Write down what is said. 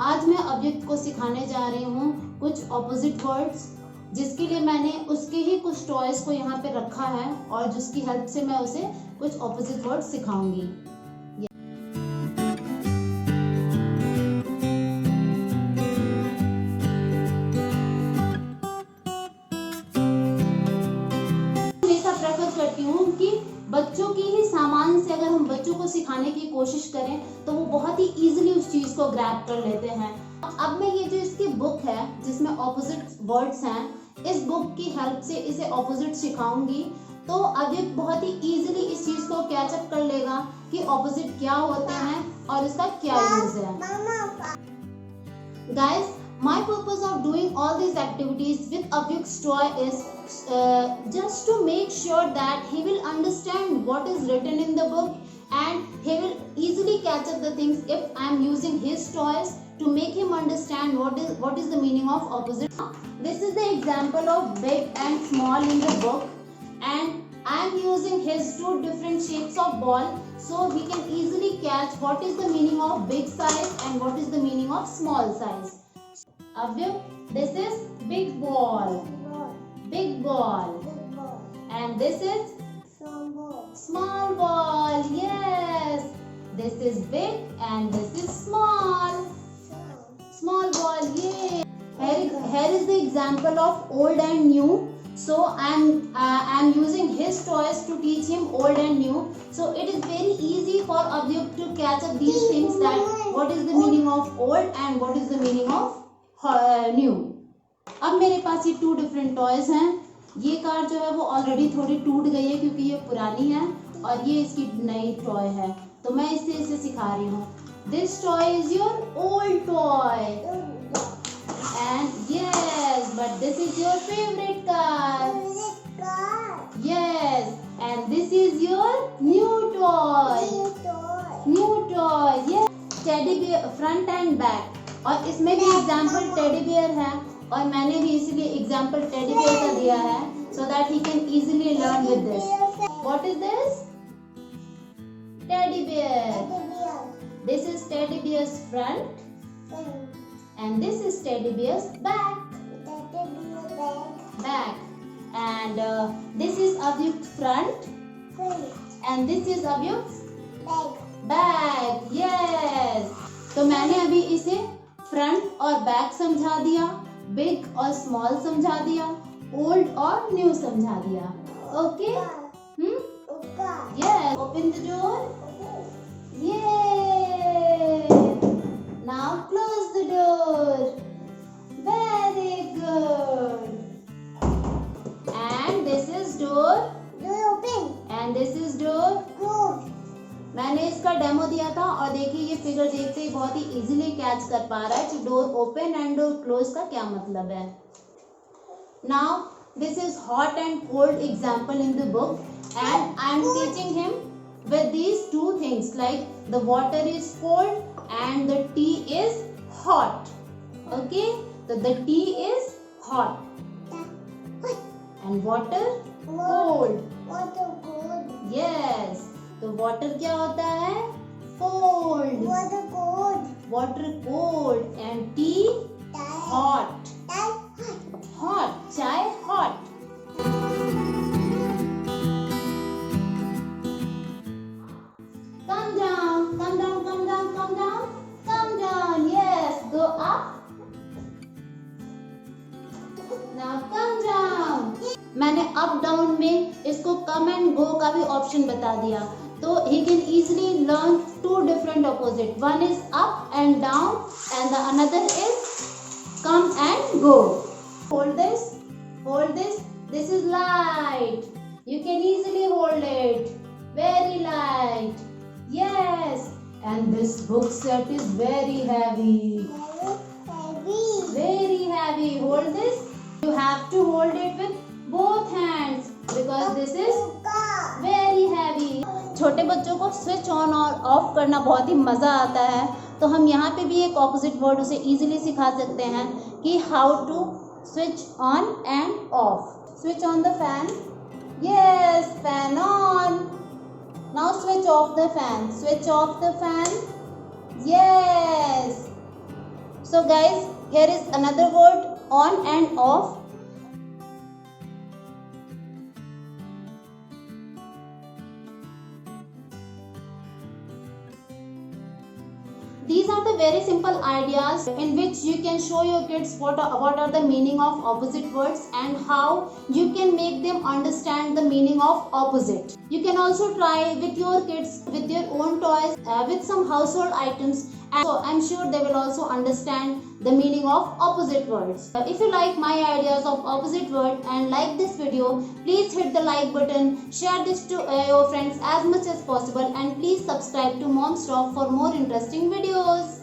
आज मैं ऑब्जेक्ट को सिखाने जा रही हूँ कुछ ऑपोजिट वर्ड्स, जिसके लिए मैंने उसके ही कुछ टॉयज को यहाँ पे रखा है और जिसकी हेल्प से मैं उसे कुछ ऑपोजिट वर्ड्स सिखाऊंगी। हमेशा प्रेफर करती हूँ कि बच्चों की ही सामान से अगर हम बच्चों को सिखाने की कोशिश करें तो वो बहुत ही इजीली उस चीज को ग्रैब कर लेते हैं। अब मैं ये जो इसकी बुक है जिसमें ऑपोजिट वर्ड्स हैं, इस बुक की हेल्प से इसे ऑपोजिट सिखाऊंगी, तो अब ये बहुत ही इजीली इस चीज को कैचअप कर लेगा कि ऑपोजिट क्या होते हैं और इसका क्या यूज है। Guys, my purpose of doing all these activities with Avyuk's toy is just to make sure that he will understand what is written in the book and he will easily catch up the things if I am using his toys to make him understand what is the meaning of opposite. This is the example of big and small in the book, and I am using his two different shapes of ball so he can easily catch what is the meaning of big size and what is the meaning of small size. Avyuk, this is big ball. Big ball. And this is small ball. Yes. This is big and this is small. Small ball. Yay. Here is the example of old and new. So I am using his toys to teach him old and new. So it is very easy for Avyuk to catch up these things, that what is the meaning of old and what is the meaning of new. अब मेरे पास ये to different toys हैं। ये car जो है वो already थोड़ी टूट गई है क्योंकि ये पुरानी है और ये इसकी नई टॉय है, तो मैं इसे सिखा रही हूँ। This toy is your old toy and yes, but this is your favourite car. Yes, and this is your new toy. New toy. Yes, teddy bear front end back, और इसमें भी एग्जाम्पल टेडी बियर है और मैंने भी इसीलिए example teddy bear का दिया है so that he can easily learn with this. What is this? Teddy bear. This is teddy bear's front and this is teddy bear's back. Back. And this is Avyuk's front and this is Avyuk's back. Yes. तो मैंने अभी इसे front और back समझा दिया, big और small समझा दिया, ओल्ड और न्यू समझा दिया। Okay? Yes, open the door. ये now close the door. Very good. And this is door open and this is door close. मैंने इसका डेमो दिया था और देखिए ये फिगर देखते ही बहुत ही इजीली कैच कर पा रहा है कि door open and door close का क्या मतलब है। Now this is hot and cold example in the book and I am teaching him with these two things like the water is cold and the tea is hot. Okay, तो the tea is hot and water cold. Yes, तो water क्या होता है? Cold. Water cold and tea hot. Hot, chai hot. Come down, come down, come down, come down, come down. Yes, go up. Now come down. मैंने up down में इसको come and go का भी option बता दिया, तो he can easily learn two different opposite. One is up and down and the another is come and go. Hold this, hold this. This is light. You can easily hold it. Very light. Yes. And this book set is very heavy. Very heavy. Hold this. You have to hold it with both hands because this is very heavy. छोटे बच्चों को switch on और of करना बहुत ही मज़ा आता है, तो हम यहाँ पे भी एक ऑपोजिट वर्ड उसे इजीली सिखा सकते हैं कि how to switch on and off. Switch on the fan. Yes, fan on. Now switch off the fan. Switch off the fan. Yes, So guys, here is another word, on and off. These are the very simple ideas in which you can show your kids what are the meaning of opposite words and how you can make them understand the meaning of opposite. You can also try with your kids with their own toys, with some household items, and so I'm sure they will also understand the meaning of opposite words. If you like my ideas of opposite word and like this video, please hit the like button, share this to your friends as much as possible, and please subscribe to Mom's Talk for more interesting videos.